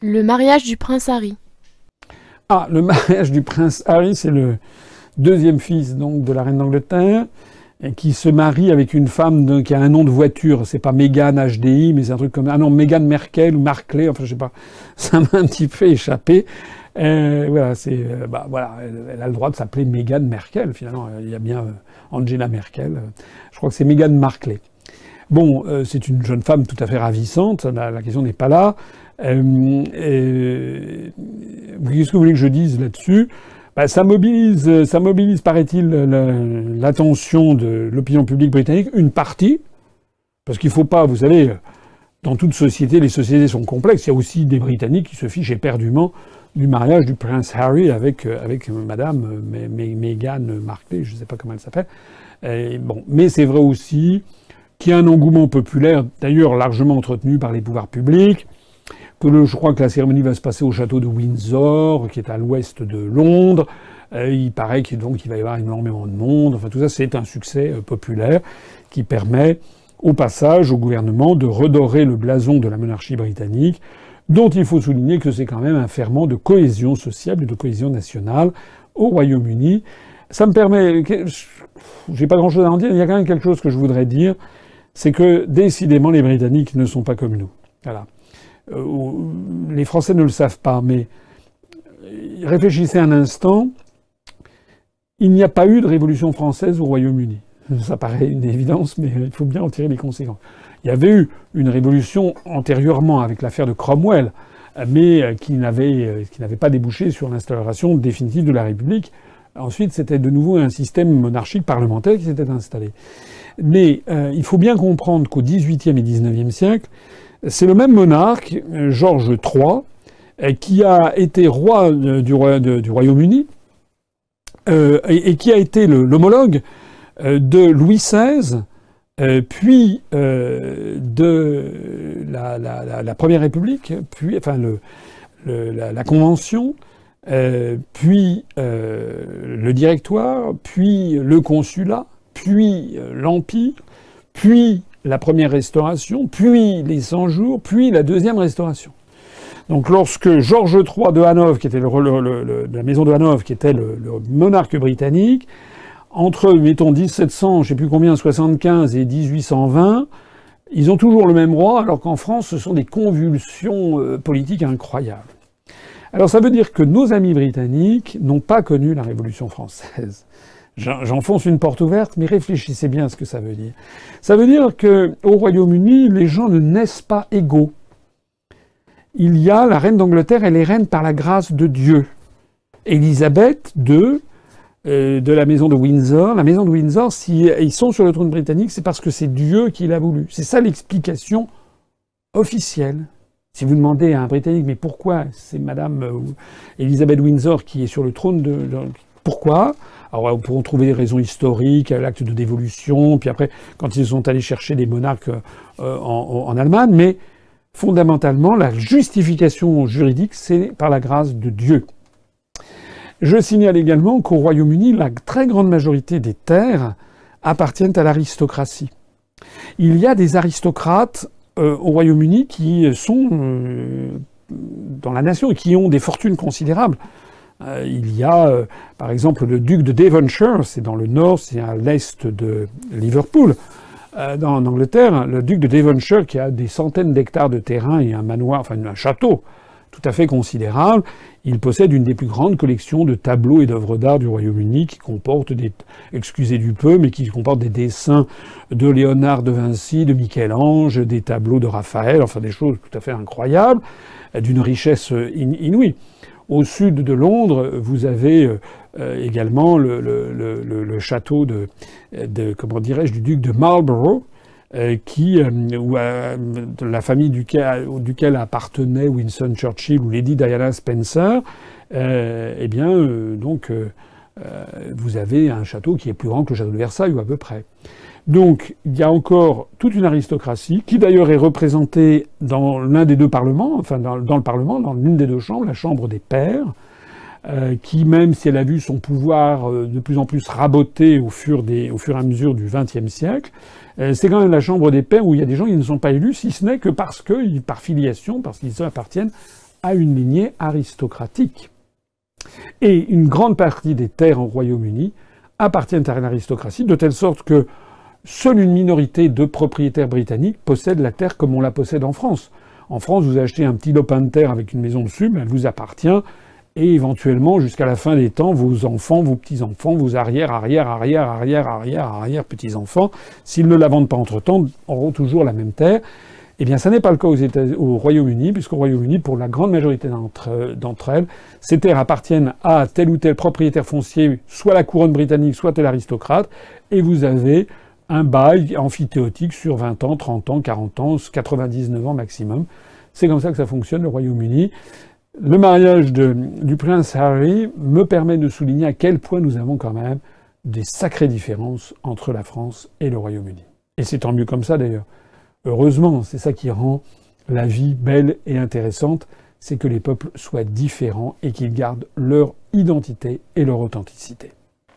Le mariage du prince Harry. Ah, le mariage du prince Harry, c'est le deuxième fils donc de la reine d'Angleterre, qui se marie avec une femme qui a un nom de voiture. C'est pas Meghan HDI, mais c'est un truc comme... Ah non, Meghan Merkel ou Markley, enfin je sais pas. Ça m'a un petit peu échappé. Voilà, voilà, elle a le droit de s'appeler Meghan Merkel, finalement. Il y a bien Angela Merkel. Je crois que c'est Meghan Markle. Bon, c'est une jeune femme tout à fait ravissante. La question n'est pas là. Qu'est-ce que vous voulez que je dise là-dessus? Ça mobilise, paraît-il, l'attention de l'opinion publique britannique, une partie, parce qu'il faut pas, vous savez, dans toute société, les sociétés sont complexes. Il y a aussi des Britanniques qui se fichent éperdument du mariage du prince Harry avec Madame Meghan Markle, je ne sais pas comment elle s'appelle. Bon, mais c'est vrai aussi qu'il y a un engouement populaire, d'ailleurs largement entretenu par les pouvoirs publics. Je crois que la cérémonie va se passer au château de Windsor, qui est à l'ouest de Londres. Il paraît qu'il va y avoir énormément de monde. Enfin, tout ça, c'est un succès populaire qui permet, au passage, au gouvernement de redorer le blason de la monarchie britannique, dont il faut souligner que c'est quand même un ferment de cohésion sociale et de cohésion nationale au Royaume-Uni. Ça me permet... J'ai pas grand-chose à en dire. Il y a quand même quelque chose que je voudrais dire. C'est que, décidément, les Britanniques ne sont pas comme nous. Voilà. Les Français ne le savent pas, mais réfléchissez un instant. Il n'y a pas eu de révolution française au Royaume-Uni. Ça paraît une évidence, mais il faut bien en tirer les conséquences. Il y avait eu une révolution antérieurement avec l'affaire de Cromwell, mais qui n'avait pas débouché sur l'instauration définitive de la République. Ensuite, c'était de nouveau un système monarchique parlementaire qui s'était installé. Mais il faut bien comprendre qu'au XVIIIe et XIXe siècle, c'est le même monarque, Georges III, qui a été roi du Royaume-Uni et qui a été l'homologue de Louis XVI, puis de la Première République, puis enfin la Convention, puis le Directoire, puis le Consulat, puis l'Empire, puis la Première Restauration, puis les 100 jours, puis la Deuxième Restauration. Donc lorsque Georges III de Hanovre, qui était de la maison de Hanovre, qui était le monarque britannique, entre, mettons, 1700, je sais plus combien, 75 et 1820, ils ont toujours le même roi, alors qu'en France, ce sont des convulsions politiques incroyables. Alors ça veut dire que nos amis britanniques n'ont pas connu la Révolution française. J'enfonce une porte ouverte, mais réfléchissez bien à ce que ça veut dire. Ça veut dire qu'au Royaume-Uni, les gens ne naissent pas égaux. Il y a la reine d'Angleterre, elle est reine par la grâce de Dieu. Élisabeth II, de la maison de Windsor. La maison de Windsor, si ils sont sur le trône britannique, c'est parce que c'est Dieu qui l'a voulu. C'est ça l'explication officielle. Si vous demandez à un Britannique, mais pourquoi c'est Madame Elisabeth Windsor qui est sur le trône pourquoi? Alors, on pourra trouver des raisons historiques, l'acte de dévolution, puis après, quand ils sont allés chercher des monarques en Allemagne, mais fondamentalement, la justification juridique, c'est par la grâce de Dieu. Je signale également qu'au Royaume-Uni, la très grande majorité des terres appartiennent à l'aristocratie. Il y a des aristocrates au Royaume-Uni qui sont dans la nation et qui ont des fortunes considérables. Il y a, par exemple, le duc de Devonshire, c'est dans le nord, c'est à l'est de Liverpool, en Angleterre, le duc de Devonshire qui a des centaines d'hectares de terrain et un manoir, enfin un château tout à fait considérable. Il possède une des plus grandes collections de tableaux et d'œuvres d'art du Royaume-Uni qui comporte excusez du peu, mais qui comporte des dessins de Léonard de Vinci, de Michel-Ange, des tableaux de Raphaël, enfin des choses tout à fait incroyables, d'une richesse inouïe. Au sud de Londres, vous avez également le château comment dirais-je, du duc de Marlborough, de la famille duquel appartenait Winston Churchill ou Lady Diana Spencer. Vous avez un château qui est plus grand que le château de Versailles, ou à peu près. Donc, il y a encore toute une aristocratie, qui d'ailleurs est représentée dans l'un des deux parlements, enfin dans le Parlement, dans l'une des deux chambres, la Chambre des Pairs, qui, même si elle a vu son pouvoir de plus en plus raboter au fur et à mesure du XXe siècle, c'est quand même la Chambre des Pairs où il y a des gens qui ne sont pas élus, si ce n'est que par filiation, parce qu'ils appartiennent à une lignée aristocratique. Et une grande partie des terres au Royaume-Uni appartiennent à l'aristocratie, de telle sorte que seule une minorité de propriétaires britanniques possèdent la terre comme on la possède en France. En France, vous achetez un petit lopin de terre avec une maison dessus, mais elle vous appartient. Et éventuellement, jusqu'à la fin des temps, vos enfants, vos petits-enfants, vos arrière-petits-enfants, s'ils ne la vendent pas entre-temps, auront toujours la même terre. Eh bien, ça n'est pas le cas au Royaume-Uni, puisqu'au Royaume-Uni, pour la grande majorité d'entre elles, ces terres appartiennent à tel ou tel propriétaire foncier, soit la couronne britannique, soit tel aristocrate, et vous avez un bail amphithéotique sur 20 ans, 30 ans, 40 ans, 99 ans maximum. C'est comme ça que ça fonctionne, le Royaume-Uni. Le mariage du prince Harry me permet de souligner à quel point nous avons quand même des sacrées différences entre la France et le Royaume-Uni. Et c'est tant mieux comme ça, d'ailleurs. Heureusement, c'est ça qui rend la vie belle et intéressante, c'est que les peuples soient différents et qu'ils gardent leur identité et leur authenticité.